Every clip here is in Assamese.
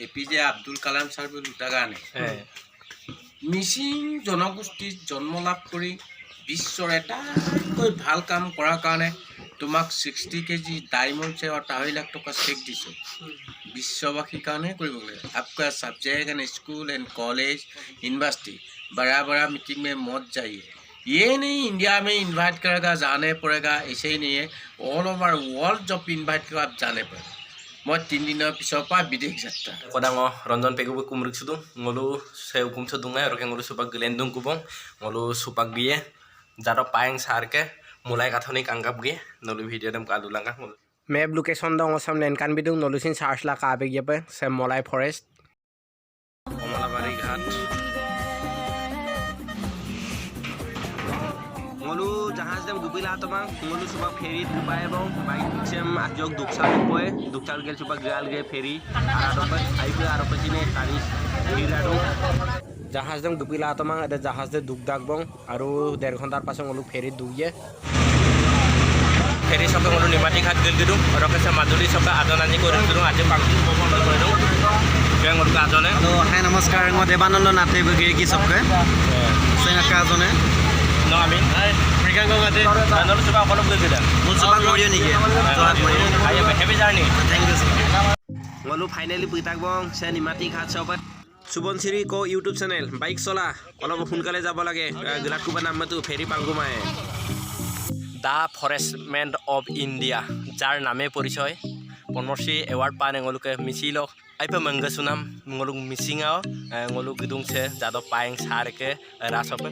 এপিজে আব্দুল কালাম ছাৰ বুলি দুটা গানে মিচিং জনগোষ্ঠীত জন্ম লাভ কৰি বিশ্বৰ এটাকৈ ভাল কাম কৰাৰ কাৰণে তোমাক 60 কেজি ডায়মণ্ড से और 2.5 लाख टका चेक दिसो विश्ववासी काने কৰিব লাগে आपका subject and school and college university बड़ा बड़ा मीटिंग में मत जाइए ये नहीं इंडिया में इनवाइट करेगा जाने पड़ेगा ऐसे ही नहीं है ऑल ओवर वर्ल्ड जब इनवाइट करेगा आप जाने पड़ेगा मैं 3 दिन पिछर पा विदेश যাত্ৰা kodang ronjon pegubu kumrik sudu ngolu se hukum sedungai roke ngolu supak gelendung kubong ngolu supak biye jaro paeng sarke mulai kathoni kanggap ge nolu video dem kalu langka ngolu map location दं असम लेनकान बिदुं नलुसिन सार्च ला का बेगे पे से मलाई फॉरेस्ट कमलाबारी घाट ngolu jahaz dem gubila tomang ngolu supak ferry dubai bong baik sem ajok duksal poe duksal gel supak gal ge ferry arope aibe arope jine taris hirado जहाज दं दुपिला तमा अदे जहाज दे दुक दाग बं आरो 1.5 घंटार पाछे ngolu फेरी दुये फेरी सके ngolu निमाती घाट गेल दिदु रके से मादुली सके आदनानी करिन दिदु आज पांगु पवन करिन के ngolu का आजने हेलो हाय नमस्कार म देवानंद नाथे बगे की सबके सेना का आजने नो आमीन फ्रिकांग गाते नलु सुबा कलम गेल दिदा मुल सुबा गरियो निके जोहार गरियो आय heavy journey thank you ngolu finally पुइताक बं से निमाती घाट सके सुबनसिरी को यूट्यूब चैनल बाइक चला अलप सोनकाले যাব লাগে গিলাকুবা নামটো ফেরি পাঙ্গুমায় দা ফৰেষ্টমেন অফ ইণ্ডিয়া যাৰ নামে পৰিচয় পদ্মশ্ৰী এৱাৰ্ড পায় ngoluke misilok aipa manggasunam ngoluk misingao ngoluk gidung se jado paeng sarke rasope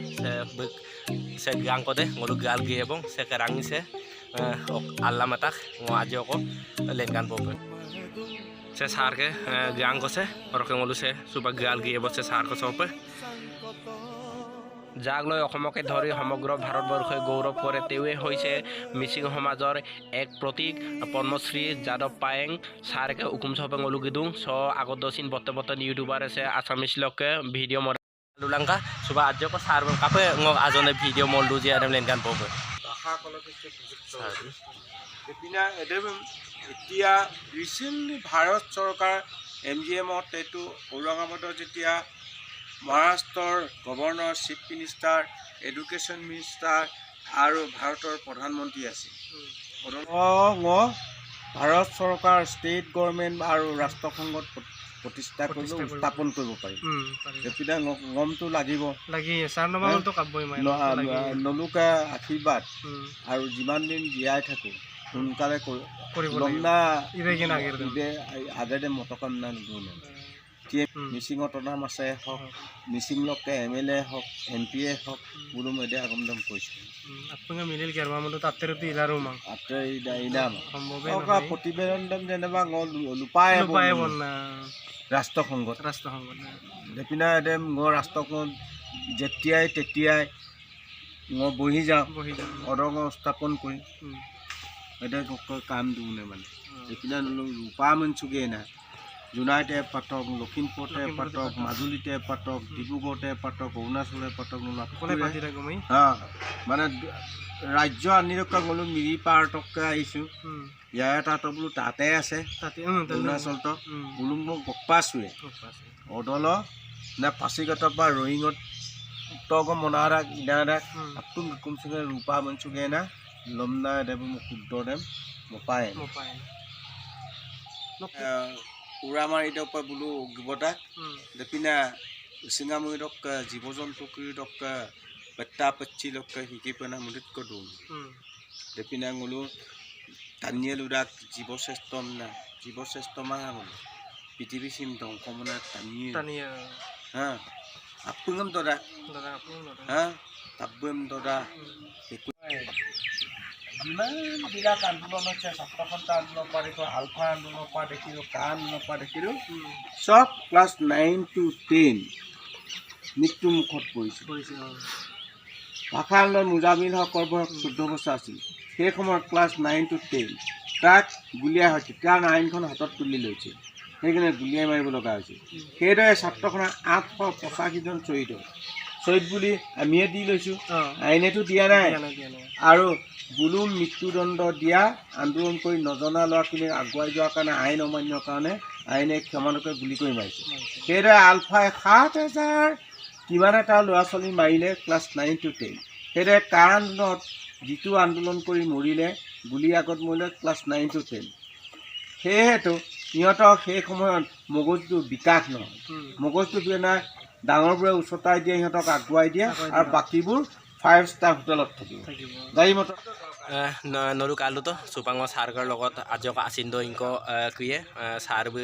se gang kode ngoluk gal ge ebong se karangi se alamatak ngo ajoko lengan bobe se sarke gang ko se roke ngolu se suba gal ge ebo se sar ko sope যাক লৈ অসমকে ধৰি সমগ্ৰ ভাৰতবৰ্ষই গৌৰৱ কৰে তেৱে হৈছে মিচিং সমাজৰ এক প্ৰতীক পদ্মশ্ৰী যাদৱ পায়েং সাৰকে হুকুম সপে ngolu gidung so আগত দসিন বতে বতে ইউটিউবার আছে আসামিস লোকে ভিডিও মর lulangka suba ajo ko sar kape ngo ajone video moldu je adam lengan bobe ভাষা কলকিছে এপিনা এডেম এতিয়া ৰিসেন্টলি ভাৰত চৰকাৰ এমজিএমত এটো ঔৰংগাবাদৰ যেতিয়া মহাৰাষ্ট্ৰৰ governor chief minister education minister আৰু ভাৰতৰ প্ৰধানমন্ত্ৰী আছে ভাৰত চৰকাৰ ষ্টেট গভৰ্ণমেণ্ট আৰু ৰাষ্ট্ৰসংঘত প্ৰতিষ্ঠা কৰিব স্থাপন কৰিব পাৰি এপিনা গমটো লাগিব নলুকা আশীৰ্বাদ আৰু যিমান দিন জীয়াই থাকোঁ সোনকালে আগেৰে মতকামনা নুগুণে মিচিঙত নাম আছে হওক মিচিং লোকে MLA হওক MP হওক বুলো মেডে আগমদম কৈছে আপুনি মিলিল কেৰমামটো তাতেৰতি ইলাৰুমা আতে ইনাম সম্ভৱ প্ৰতিবেদন যেনেবা লুপাই বন্না ৰাষ্ট্ৰসংঘত দেপিনা এডেম ৰাষ্ট্ৰসংঘ যেতিয়াই তেতিয়াই বহি যাওঁ অদং স্থাপন কৰি এটা কাম দিওঁনে মানে দেপিনা লুপা মনচুগে না জোনাইতে পাতক লখিমপুৰতে পাতক মাজুলীতে পাতক ডিব্ৰুগড়তে পাতক অৰুণাচলতে পাতক মানে ৰাজ্য আনিৰকা গ'লো মিৰি পাৰ্টকে আহিছোঁ ইয়াৰ তাত বোলো তাতে আছে অৰুণাচলত বুলুং গপ্পাচুৱে অদল নে পাচিঘাটৰ পৰা ৰয়িঙত উত্তৰ মনাৰাক ইনাৰাক আপুন কুমচুগে ৰূপা মনচুগে না লমনা দেৱ শুদ্ধ দেৱ মপায় উৰামাৰিতে ওপৰ বোলো গিবতাক দেপিনা চিঙামুৰিৰক জীৱ জন্তু কৰিৰক পেটা পচ্ছি লোক শিকি পেনা মুদিত কদুম দেপিনা গলো টানিয়ে লুৰাক জীৱশ্ৰেষ্ঠ না জীৱশ্ৰেষ্ঠ মাহা গলো পৃথিৱী চিম ধ্বংস মনা টানিয়ে হা আপুঙম দৰা হা তাব্বম দৰা যিমানবিলাক আন্দোলন হৈছে ছাত্ৰ সন্থা আন্দোলনৰ পৰা দেখিলোঁ আলফা আন্দোলনৰ পৰা দেখিলোঁ কা আন্দোলনৰ পৰা দেখিলোঁ চব ক্লাছ 9 to 10 মৃত্যু মুখত পৰিছে ভাষা আন্দোলন মুজামিল হকৰ বয়স 14 বছৰ আছিল সেই সময়ত ক্লাছ 9 to 10 তাক গুলীয়া হৈছে কাৰণ আইনখন হাতত তুলি লৈছে সেইকাৰণে গুলীয়াই মাৰিব লগা হৈছে সেইদৰে ছাত্ৰখনৰ 885জন শ্বহীদ বুলি আমিয়ে দি লৈছোঁ আইনেতো দিয়া নাই আৰু বুলুম মৃত্যুদণ্ড দিয়া আন্দোলন কৰি নজনা ল'ৰাখিনিক আগুৱাই যোৱাৰ কাৰণে আইন অমান্যৰ কাৰণে আইনে ক্ষমানকে গুলি কৰি মাৰিছে সেইদৰে আলফাই 7,000 কিমান এটা ল'ৰা ছোৱালী মাৰিলে ক্লাছ 9 to 10 সেইদৰে কাৰ আন্দোলনত যিটো আন্দোলন কৰি মৰিলে গুলি আগত মৰিলে ক্লাছ 9 to 10 সেয়েহেতু সিহঁতৰ সেই সময়ত মগজুটো বিকাশ নহয় মগজুটো বিনা ডাঙৰবোৰে উচতাই দিয়ে সিহঁতক আগুৱাই দিয়ে আৰু বাকীবোৰ 5 ষ্টাৰ হোটেলত থাকিব গাড়ী মটৰ নৰু কালুতো সুপাঙৰ সাৰগাৰ লগত আজি আছিন্দ ইংক কুয়ে সাৰবো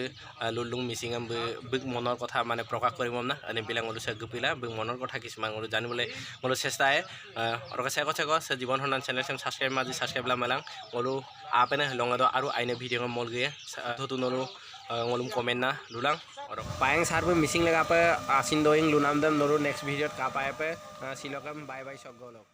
লুলুং মিচিঙাম বিগ মনৰ কথা মানে প্ৰকাশ কৰিব না আনি বিলা গলু সেগুপিলা বিগ মনৰ কথা কিছুমান গলু জানিবলৈ গলু চেষ্টায় ৰকে চেক জীবন হনান চেনেল সাবস্ক্ৰাইব মাজি সাবস্ক্ৰাইব লা মেলাং গলু আপেনে লঙাদ আৰু আইনে ভিডিঅ মল গয়ে থতু নৰু ngolum komen na lulang Payang sarbe missing lega apa asin doing lunam dan noru next video ka pa apa silokam bye bye shop golok